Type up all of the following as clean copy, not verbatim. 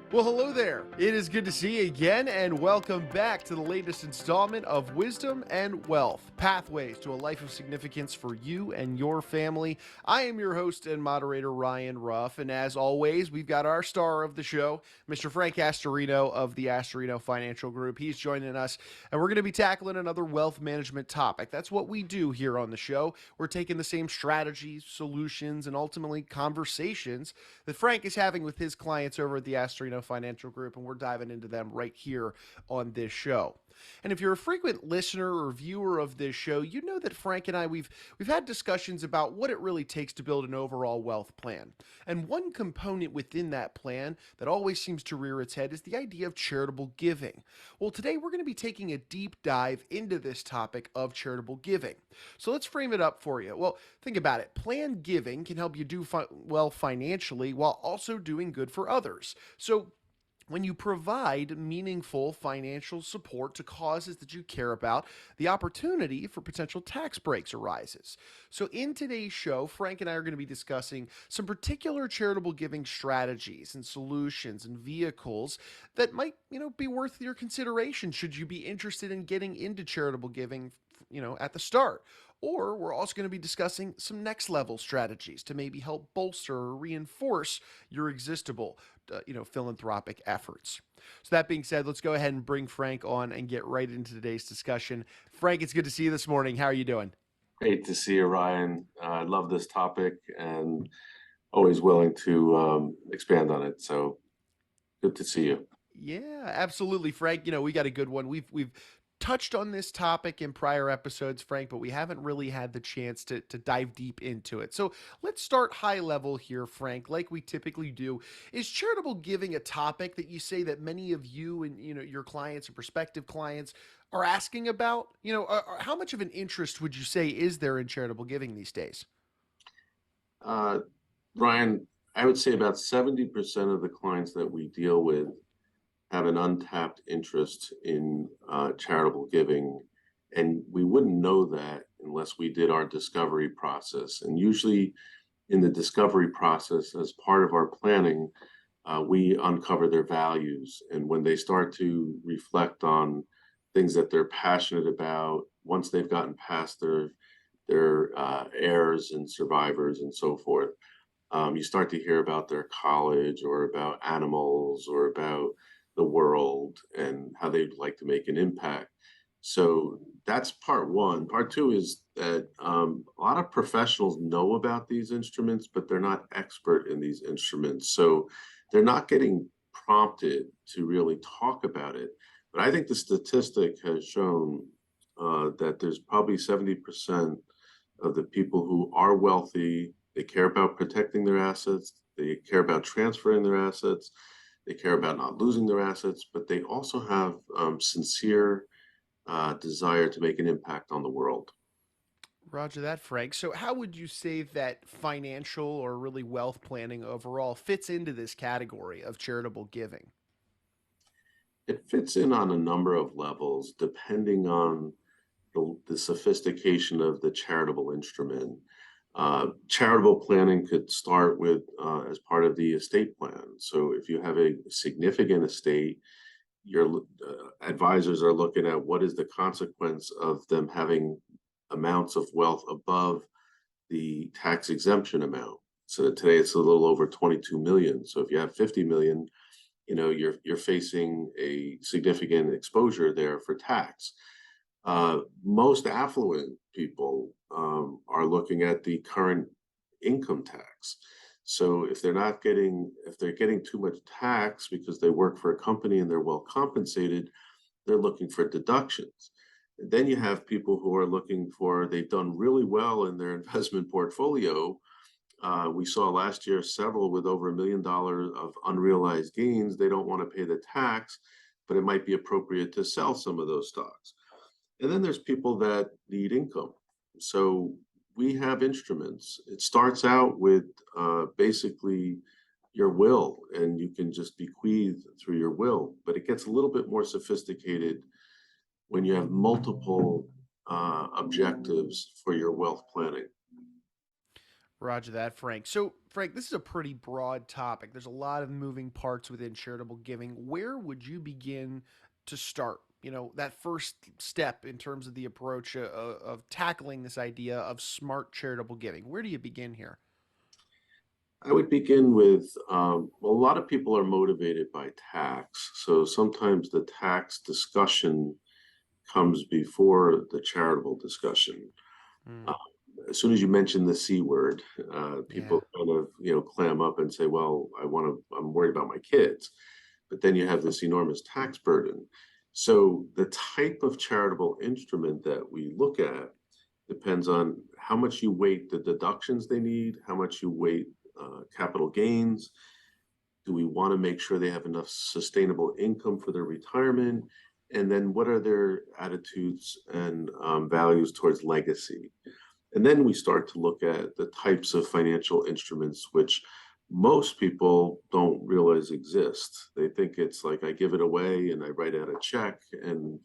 Well, hello there. It is good to see you again, and welcome back to the latest installment of Wisdom and Wealth Pathways to a Life of Significance for You and Your Family. I am your host and moderator, Ryan Ruff, and as always, we've got our star of the show, Mr. Frank Astorino of the Astorino Financial Group. He's joining us, and we're going to be tackling another wealth management topic. That's what we do here on the show. We're taking the same strategies, solutions, and ultimately conversations that Frank is having with his clients over at the Astorino Financial Group, and we're diving into them right here on this show. And if you're a frequent listener or viewer of this show, you know that Frank and I we've had discussions about what it really takes to build an overall wealth plan. And one component within that plan that always seems to rear its head is the idea of charitable giving. Well, today we're going to be taking a deep dive into this topic of charitable giving. So let's frame it up for you. Well, think about it. Planned giving can help you do well financially while also doing good for others. So when you provide meaningful financial support to causes that you care about, the opportunity for potential tax breaks arises. So, in today's show, Frank and I are going to be discussing some particular charitable giving strategies and solutions and vehicles that might, be worth your consideration should you be interested in getting into charitable giving, at the start. Or we're also going to be discussing some next level strategies to maybe help bolster or reinforce your philanthropic efforts. So that being said, let's go ahead and bring Frank on and get right into today's discussion. Frank, it's good to see you this morning. How are you doing? Great to see you, Ryan. I love this topic and always willing to expand on it. So good to see you. Yeah, absolutely, Frank. We got a good one. We've touched on this topic in prior episodes, Frank, but we haven't really had the chance to dive deep into it. So let's start high level here, Frank, like we typically do. Is charitable giving a topic that you say that many of you and your clients and prospective clients are asking about? How much of an interest would you say is there in charitable giving these days? Uh, Ryan, I would say about 70% of the clients that we deal with have an untapped interest in charitable giving. And we wouldn't know that unless we did our discovery process. And usually in the discovery process, as part of our planning, we uncover their values. And when they start to reflect on things that they're passionate about, once they've gotten past their heirs and survivors and so forth, you start to hear about their college or about animals or about the world and how they'd like to make an impact. So that's part one. Part two is that a lot of professionals know about these instruments, but they're not expert in these instruments. So they're not getting prompted to really talk about it. But I think the statistic has shown that there's probably 70% of the people who are wealthy. They care about protecting their assets. They care about transferring their assets. They care about not losing their assets, but they also have sincere desire to make an impact on the world. Roger that, Frank. So, how would you say that financial or really wealth planning overall fits into this category of charitable giving? It fits in on a number of levels, depending on the sophistication of the charitable instrument. Charitable planning could start with as part of the estate plan. So if you have a significant estate, your advisors are looking at what is the consequence of them having amounts of wealth above the tax exemption amount. So today it's a little over 22 million. So if you have 50 million, you're facing a significant exposure there for tax. Most affluent people are looking at the current income tax. So if they're getting too much tax because they work for a company and they're well compensated, they're looking for deductions. And then you have people who are they've done really well in their investment portfolio. We saw last year several with over $1 million of unrealized gains. They don't want to pay the tax, but it might be appropriate to sell some of those stocks. And then there's people that need income. So we have instruments. It starts out with basically your will, and you can just bequeath through your will. But it gets a little bit more sophisticated when you have multiple objectives for your wealth planning. Roger that, Frank. So, Frank, this is a pretty broad topic. There's a lot of moving parts within charitable giving. Where would you begin to start? That first step in terms of the approach of tackling this idea of smart charitable giving. Where do you begin here? I would begin with well, a lot of people are motivated by tax. So sometimes the tax discussion comes before the charitable discussion. Mm, Uh, as soon as you mention the C word, yeah. people kind of, clam up and say, well, I'm worried about my kids. But then you have this enormous tax burden. So the type of charitable instrument that we look at depends on how much you weight the deductions they need, how much you weight capital gains. Do we want to make sure they have enough sustainable income for their retirement? And then what are their attitudes and values towards legacy? And then we start to look at the types of financial instruments which most people don't realize exist. They think it's like I give it away and I write out a check and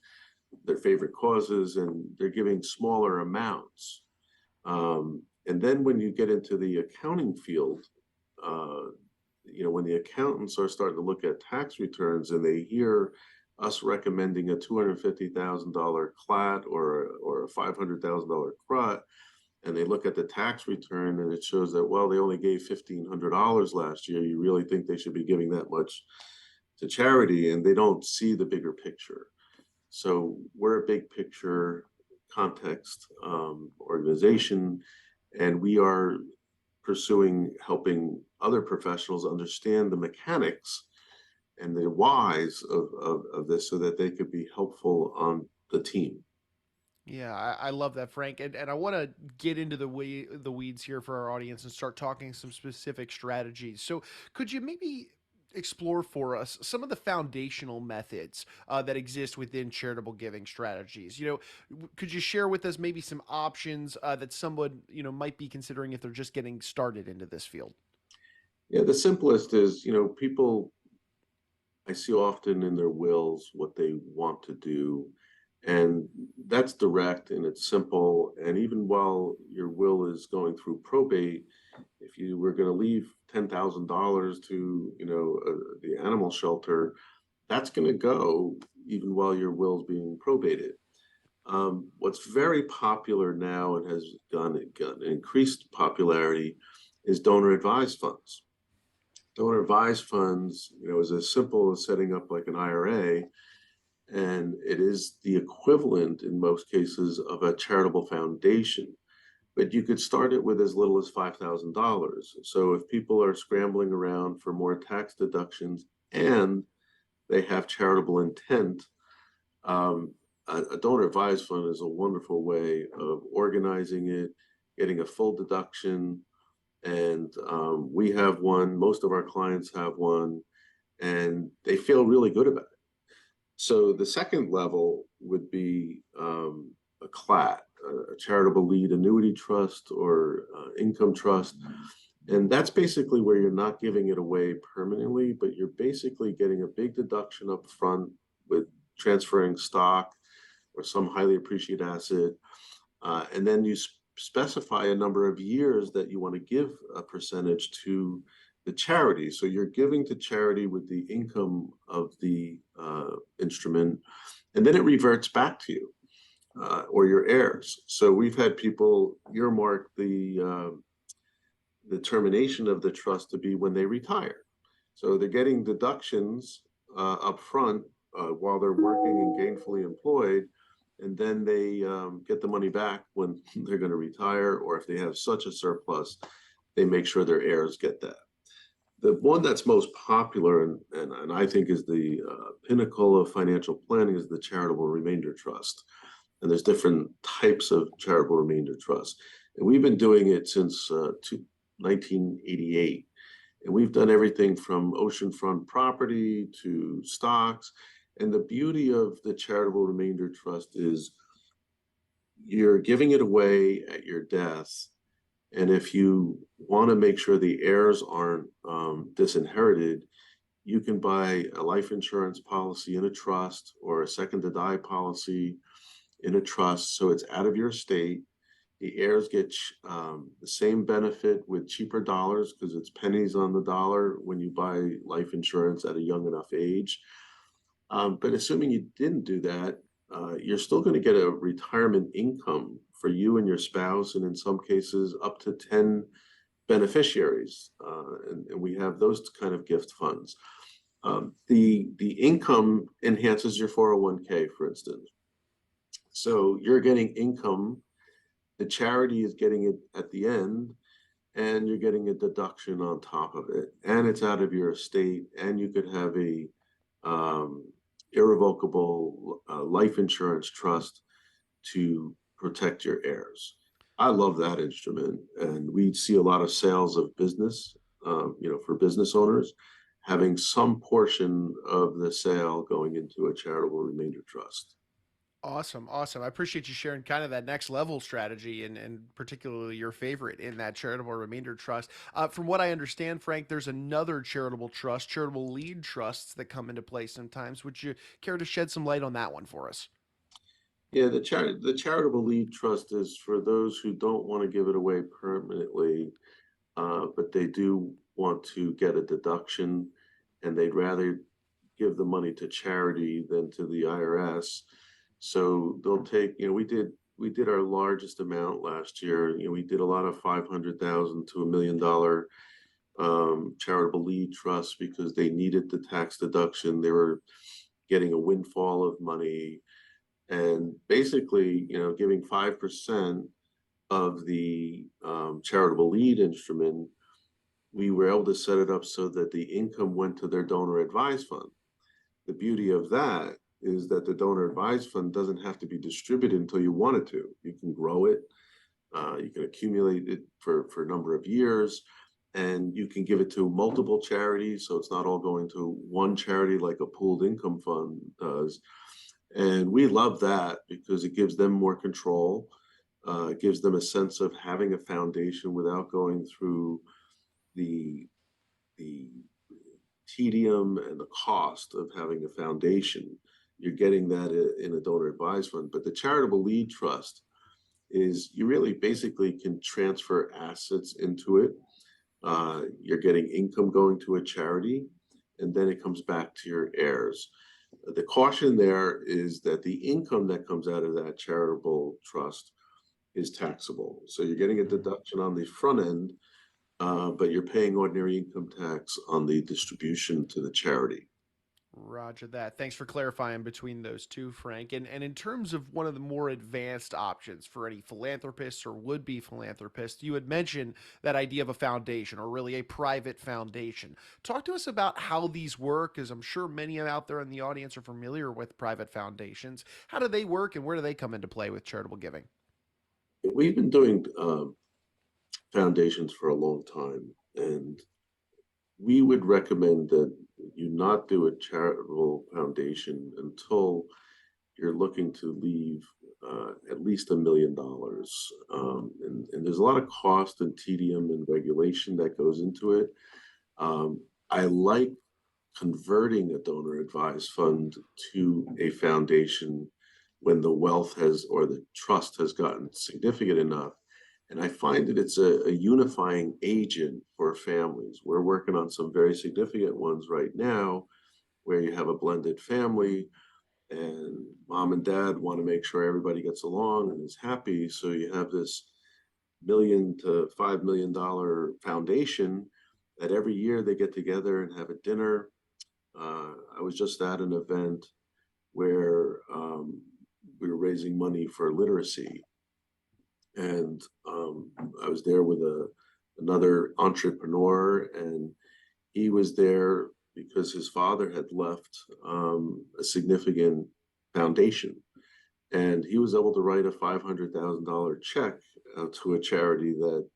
their favorite causes, and they're giving smaller amounts. And then when you get into the accounting field, uh, when the accountants are starting to look at tax returns and they hear us recommending a $250,000 CLAT or a $500,000 CROT, and they look at the tax return and it shows that, well, they only gave $1,500 last year. You really think they should be giving that much to charity, and they don't see the bigger picture. So we're a big picture context organization, and we are pursuing helping other professionals understand the mechanics and the whys of this so that they could be helpful on the team. Yeah, I love that, Frank, and I want to get into the weeds here for our audience and start talking some specific strategies. So, could you maybe explore for us some of the foundational methods that exist within charitable giving strategies? Could you share with us maybe some options that someone might be considering if they're just getting started into this field? Yeah, the simplest is, people I see often in their wills what they want to do. And that's direct and it's simple. And even while your will is going through probate, if you were going to leave $10,000 to, the animal shelter, that's going to go even while your will's being probated. What's very popular now and has gotten increased popularity is donor advised funds. Donor advised funds, is as simple as setting up like an IRA, and it is the equivalent in most cases of a charitable foundation. But you could start it with as little as $5,000. So if people are scrambling around for more tax deductions and they have charitable intent, a donor advised fund is a wonderful way of organizing it, getting a full deduction. And we have one, most of our clients have one, and they feel really good about it. So the second level would be a CLAT, a charitable lead annuity trust or income trust. And that's basically where you're not giving it away permanently, but you're basically getting a big deduction up front with transferring stock or some highly appreciated asset. And then you specify a number of years that you want to give a percentage to the charity. So you're giving to charity with the income of the instrument, and then it reverts back to you or your heirs. So we've had people earmark the termination of the trust to be when they retire. So they're getting deductions up front while they're working and gainfully employed, and then they get the money back when they're going to retire, or if they have such a surplus, they make sure their heirs get that. The one that's most popular and I think is the pinnacle of financial planning is the charitable remainder trust. And there's different types of charitable remainder trust. And we've been doing it since 1988. And we've done everything from oceanfront property to stocks. And the beauty of the charitable remainder trust is you're giving it away at your death. And if you want to make sure the heirs aren't disinherited, you can buy a life insurance policy in a trust or a second to die policy in a trust. So it's out of your estate. The heirs get the same benefit with cheaper dollars because it's pennies on the dollar when you buy life insurance at a young enough age. But assuming you didn't do that, you're still going to get a retirement income for you and your spouse, and in some cases, up to 10 beneficiaries. And we have those kind of gift funds. The income enhances your 401k, for instance. So you're getting income, the charity is getting it at the end, and you're getting a deduction on top of it, and it's out of your estate, and you could have a um, irrevocable life insurance trust to protect your heirs. I love that instrument, and we see a lot of sales of business, for business owners, having some portion of the sale going into a charitable remainder trust. Awesome, awesome. I appreciate you sharing kind of that next level strategy and particularly your favorite in that charitable remainder trust. From what I understand, Frank, there's another charitable trust, charitable lead trusts that come into play sometimes. Would you care to shed some light on that one for us? Yeah, the charitable lead trust is for those who don't want to give it away permanently, but they do want to get a deduction, and they'd rather give the money to charity than to the IRS. So they'll take, we did our largest amount last year. We did a lot of 500,000 to $1 million charitable lead trusts because they needed the tax deduction. They were getting a windfall of money, and basically, giving 5% of the charitable lead instrument, we were able to set it up so that the income went to their donor advised fund. The beauty of that is that the donor advised fund doesn't have to be distributed until you want it to. You can grow it, you can accumulate it for a number of years, and you can give it to multiple charities. So it's not all going to one charity like a pooled income fund does. And we love that because it gives them more control. It gives them a sense of having a foundation without going through the the tedium and the cost of having a foundation. You're getting that in a donor advised fund. But the charitable lead trust is you really basically can transfer assets into it. You're getting income going to a charity, and then it comes back to your heirs. The caution there is that the income that comes out of that charitable trust is taxable. So you're getting a deduction on the front end, but you're paying ordinary income tax on the distribution to the charity. Roger that. Thanks for clarifying between those two, Frank. And in terms of one of the more advanced options for any philanthropists or would be philanthropists, you had mentioned that idea of a foundation or really a private foundation. Talk to us about how these work, as I'm sure many out there in the audience are familiar with private foundations. How do they work and where do they come into play with charitable giving? We've been doing foundations for a long time, and we would recommend that you not do a charitable foundation until you're looking to leave at least $1 million. And there's a lot of cost and tedium and regulation that goes into it. I like converting a donor advised fund to a foundation when the wealth has or the trust has gotten significant enough. And I find that it's a unifying agent for families. We're working on some very significant ones right now where you have a blended family and mom and dad want to make sure everybody gets along and is happy. So you have this $1 million to $5 million foundation that every year they get together and have a dinner. I was just at an event where we were raising money for literacy, and I was there with another entrepreneur, and he was there because his father had left a significant foundation, and he was able to write a $500,000 check to a charity that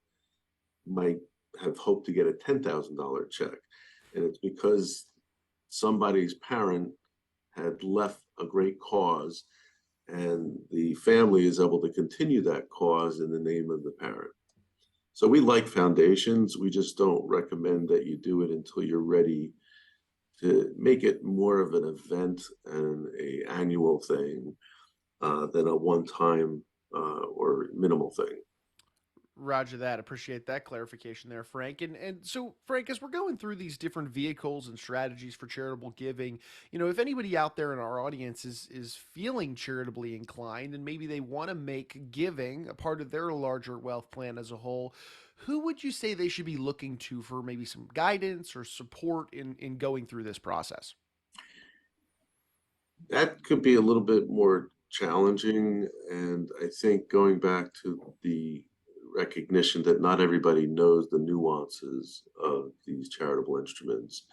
might have hoped to get a $10,000 check, and it's because somebody's parent had left a great cause, and the family is able to continue that cause in the name of the parent. So we like foundations. We just don't recommend that you do it until you're ready to make it more of an event and a annual thing than a one-time or minimal thing. Roger that. Appreciate that clarification there, Frank. And so, Frank, as we're going through these different vehicles and strategies for charitable giving, if anybody out there in our audience is feeling charitably inclined and maybe they want to make giving a part of their larger wealth plan as a whole, who would you say they should be looking to for maybe some guidance or support in going through this process? That could be a little bit more challenging, and I think going back to the recognition that not everybody knows the nuances of these charitable instruments,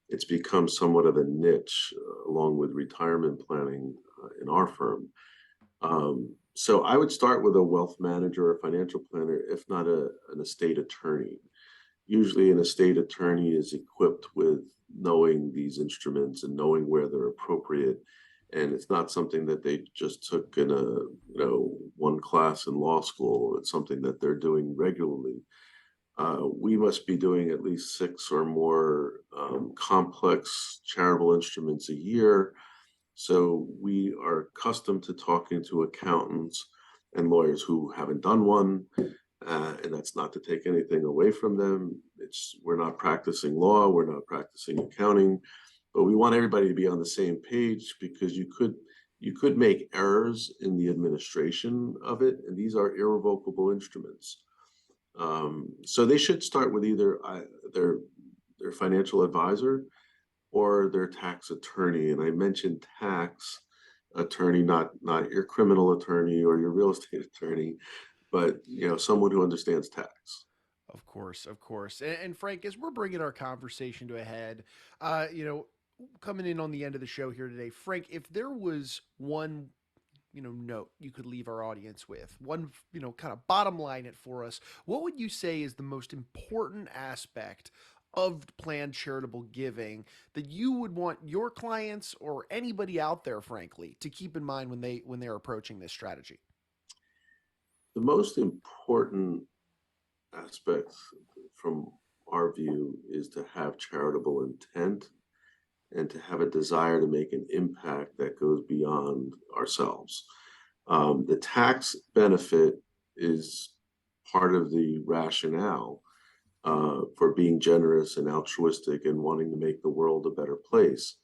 it's become somewhat of a niche, along with retirement planning, in our firm. So I would start with a wealth manager or financial planner, if not an estate attorney. Usually, an estate attorney is equipped with knowing these instruments and knowing where they're appropriate. And it's not something that they just took in one class in law school. It's something that they're doing regularly. We must be doing at least six or more complex charitable instruments a year. So we are accustomed to talking to accountants and lawyers who haven't done one, and that's not to take anything away from them. We're not practicing law, we're not practicing accounting, but we want everybody to be on the same page because you could make errors in the administration of it, and these are irrevocable instruments. So they should start with either their financial advisor or their tax attorney. And I mentioned tax attorney, not your criminal attorney or your real estate attorney, but someone who understands tax. Of course, of course. And Frank, as we're bringing our conversation to a head, uh, you know, coming in on the end of the show here today, Frank, if there was one note you could leave our audience with, one kind of bottom line it for us, what would you say is the most important aspect of planned charitable giving that you would want your clients or anybody out there, frankly, to keep in mind when they're approaching this strategy? The most important aspect from our view is to have charitable intent and to have a desire to make an impact that goes beyond ourselves. The tax benefit is part of the rationale for being generous and altruistic and wanting to make the world a better place.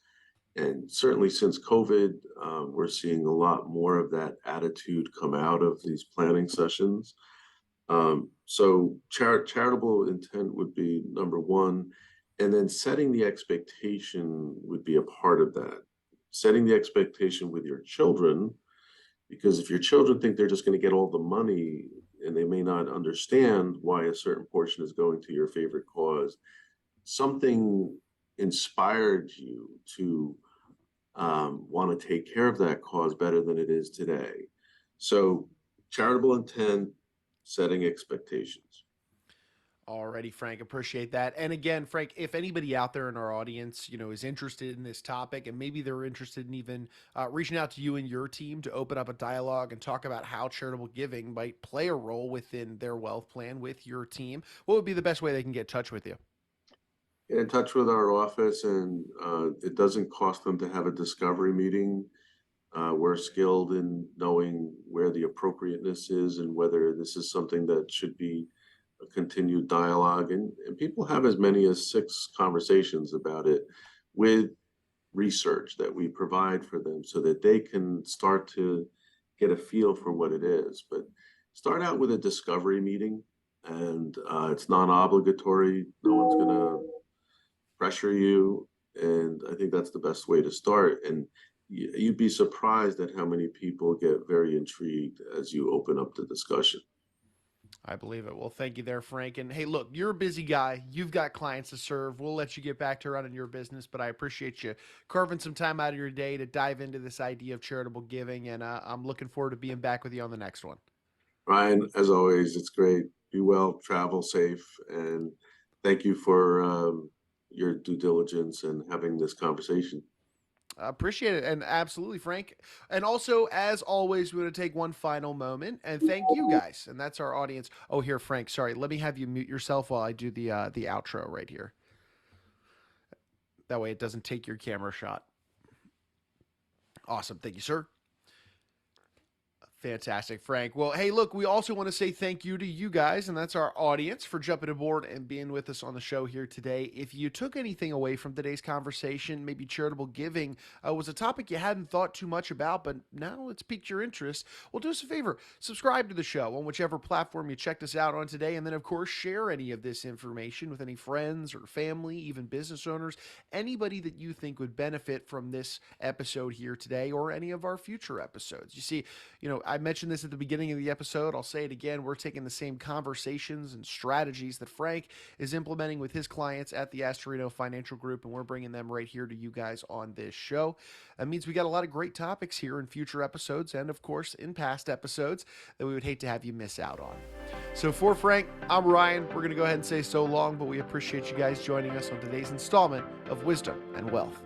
And certainly since COVID, we're seeing a lot more of that attitude come out of these planning sessions. So charitable intent would be number one, and then setting the expectation would be a part of that. Setting the expectation with your children, because if your children think they're just going to get all the money and they may not understand why a certain portion is going to your favorite cause, something inspired you to want to take care of that cause better than it is today. So, charitable intent, setting expectations. Alrighty, Frank, appreciate that. And again, Frank, if anybody out there in our audience, is interested in this topic, and maybe they're interested in even reaching out to you and your team to open up a dialogue and talk about how charitable giving might play a role within their wealth plan with your team, what would be the best way they can get in touch with you? Get in touch with our office, and it doesn't cost them to have a discovery meeting. We're skilled in knowing where the appropriateness is and whether this is something that should be a continued dialogue. And people have as many as six conversations about it with research that we provide for them so that they can start to get a feel for what it is. But start out with a discovery meeting, and it's non obligatory. No one's going to pressure you. And I think that's the best way to start. And you'd be surprised at how many people get very intrigued as you open up the discussion. I believe it. Well, thank you there, Frank. And hey, look, you're a busy guy. You've got clients to serve. We'll let you get back to running your business, but I appreciate you carving some time out of your day to dive into this idea of charitable giving. And I'm looking forward to being back with you on the next one. Ryan, as always, it's great. Be well, travel safe, and thank you for your due diligence and having this conversation. I appreciate it. And absolutely, Frank. And also, as always, we're going to take one final moment and thank you guys. And that's our audience. Oh, here, Frank, sorry. Let me have you mute yourself while I do the outro right here. That way it doesn't take your camera shot. Awesome. Thank you, sir. Fantastic, Frank. Well, hey, look, we also want to say thank you to you guys, and that's our audience, for jumping aboard and being with us on the show here today. If you took anything away from today's conversation, maybe charitable giving was a topic you hadn't thought too much about, but now it's piqued your interest, well, do us a favor, subscribe to the show on whichever platform you checked us out on today, and then, of course, share any of this information with any friends or family, even business owners, anybody that you think would benefit from this episode here today or any of our future episodes. You see, I mentioned this at the beginning of the episode. I'll say it again. We're taking the same conversations and strategies that Frank is implementing with his clients at the Astorino Financial Group, and we're bringing them right here to you guys on this show. That means we got a lot of great topics here in future episodes and, of course, in past episodes that we would hate to have you miss out on. So for Frank, I'm Ryan. We're going to go ahead and say so long, but we appreciate you guys joining us on today's installment of Wisdom and Wealth.